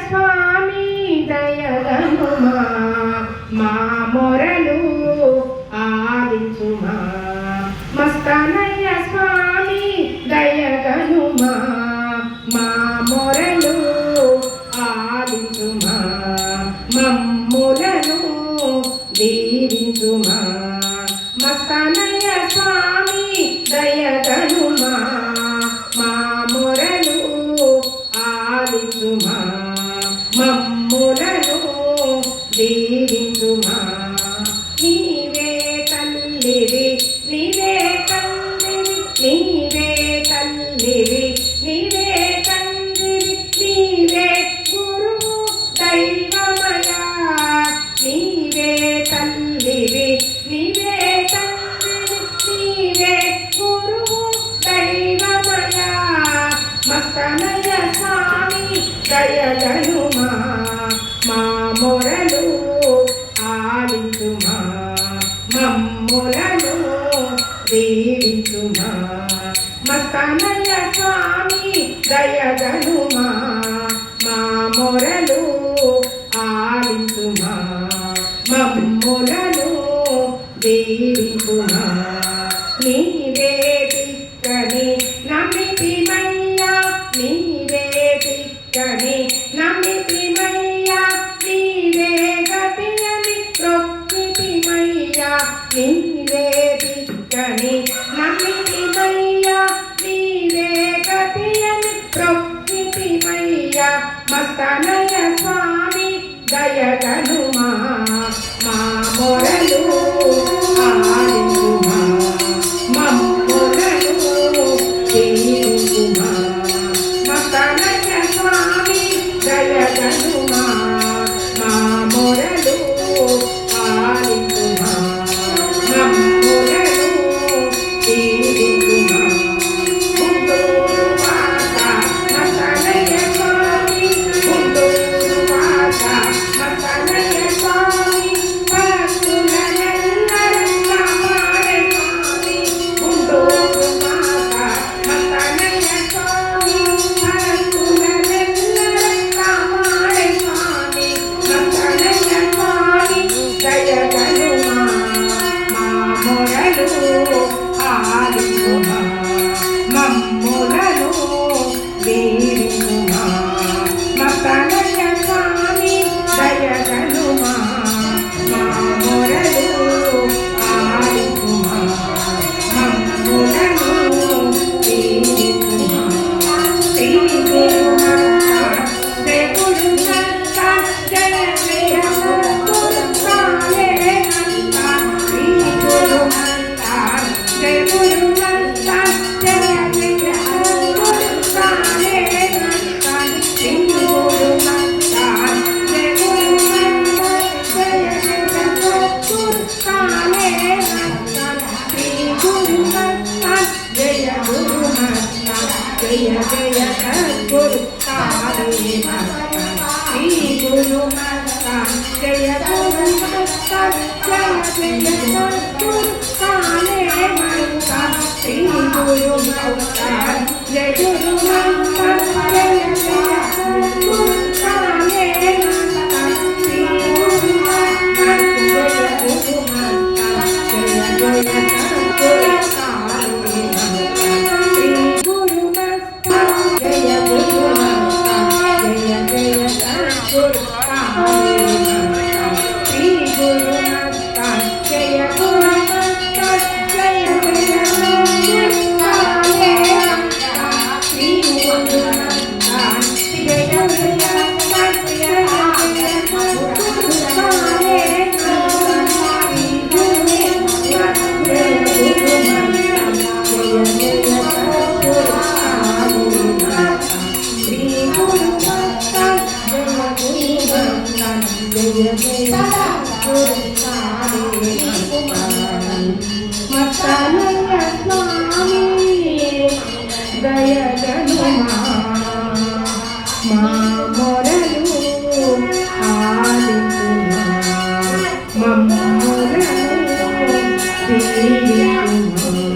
స్వామి దయగనుమా మా మొరలు ఆలించుమా మస్తానయ్య స్వామి దయగనుమా మా మొరలు ఆలించుమా మమ్ములను దీవించుమా మస్తానయ్య స్వామి దయగనుమా మా మొరలు ఆలించుమా మమ్ములను దీవించుమా నీవే తల్లివి నీవే తండ్రివి నీవే తల్లివి నీవే తండ్రివి నీవే గురువు దైవమయా నీవే తల్లివి నీవే తండ్రివి నీవే గురువు దైవమయా మస్తానయ్య స్వామి దయగనుమా మా మొరలు ఆలించుమా మమ్ములను దీవించుమా మస్తానయ్య స్వామి దయగనుమా మా మొరలు ఆలించుమా మమ్ములను దీవించుమా నీవే దిక్కని నమ్మితిమయ్యా నీవే దిక్కని నమ్మితిమయ్యా నీవే గతి అని ప్రొక్కితిమయ్యా నీవే దిక్కని నమ్మితిమయ్యా నీవే గతి అని ప్రొక్కితిమయ్యా మస్తానయ్య స్వామి దయగనుమా మా మొరలు ఆలించుమా మమ్ములను దీవించుమా మస్తానయ్య స్వామి దయగనుమా మా మొరలు ఆలించుమా మమ్ములను దీవించుమా గుంటూరు మాత మస్తానయ్య స్వామి గుంటూరు మాత మస్తానయ్య స్వామి భక్తులనెల్లరూ కాపాడే స్వామి గుంటూరు మాత మస్తానయ్య స్వామి భక్తులనెల్లరూ కాపాడే స్వామి మస్తానయ్య స్వామి దయగనుమా మా మొరలు ఆలించుమా మమ్ములను దీవించుమా మస్తానయ్య స్వామి దయగనుమా మా మొరలు ఆలించుమా మమ్ములను దీవించుమా శ్రీ గురుమత్త జయ గురుమత్త జయ జయ గురుకాళేనంత శ్రీ గురుమత్త జయ గురుమత్త జయ జయ గురుకాళేనంత శ్రీ గురుమత్త జయ గురుమత్త జయ జయ గురుకాళేనంత శ్రీ గురుమత్త జయ గురుమత్త జయ జయ గురుకాళేనంత శ్రీ గురుమత్త జయ గురుమత్త జయ జయ గురుకాళేనంత శ్రీ గురుమత్త జయ గురుమత్త జయ జయ గురుకాళేనంత శ్రీ గురుమత్త జయ గురుమత్త జయ జయ గురుకాళేనంత శ్రీ గురుమత్త జయ గురుమత్త జయ జయ గురుకాళేనంత శ్రీ గురుమత్త జయ గురుమత్త జయ జయ గురుకాళేనంత శ్రీ గురుమత్త జయ జయ మస్తానయ్య స్వామి దయగనుమా మా మొరలు ఆలించుమా మమ్ములను దీవించుమా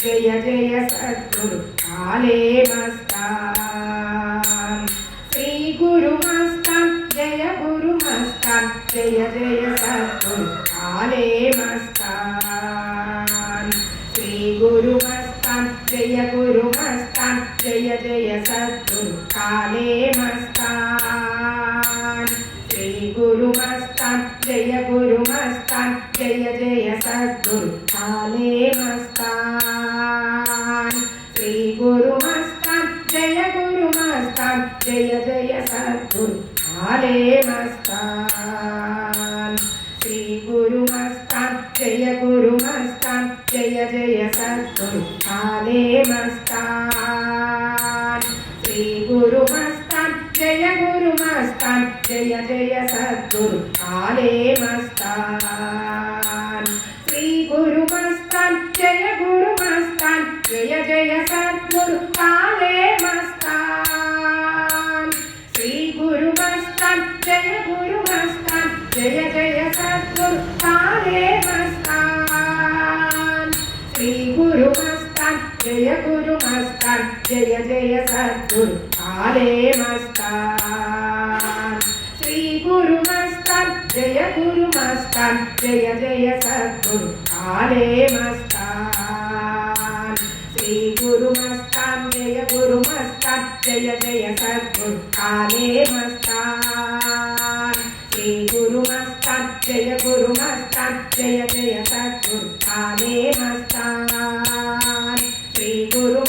जय जय सद्गुरु काले मस्तान श्री गुरु मस्तान जय गुरु मस्तान जय जय सद्गुरु काले मस्तान श्री गुरु मस्तान जय गुरु मस्तान जय जय सद्गुरु काले मस्तान श्री गुरु मस्तान जय गुरु मस्तान जय जय सद्गुरु काले मस्तान श्री गुरु मस्तान जय गुरु मस्तान जय जय सद्गुरु काले मस्तान श्री गुरु मस्तान जय गुरु मस्तान जय जय सद्गुरु काले मस्तान श्री गुरु मस्तान जय गुरु मस्तान जय जय सद्गुरु काले मस्तान श्री गुरु मस्तान जय गुरु मस्तान जय जय सद्गुरु काले मस्तान श्री गुरु मस्तान जय गुरु मस्तान जय जय सद्गुरु काले मस्तान श्री गुरु मस्तान जय गुरु मस्तान जय जय सद्गुरु काले मस्तान श्री गुरु मस्तान जय गुरु मस्तान जय जय सद्गुरु काले मस्तान श्री गुरु मस्तान जय गुरु मस्तान जय जय सद्गुरु काले मस्तान श्री गुरु मस्तान जय गुरु मस्तान जय जय सद्गुरु काले मस्तान श्री गुरु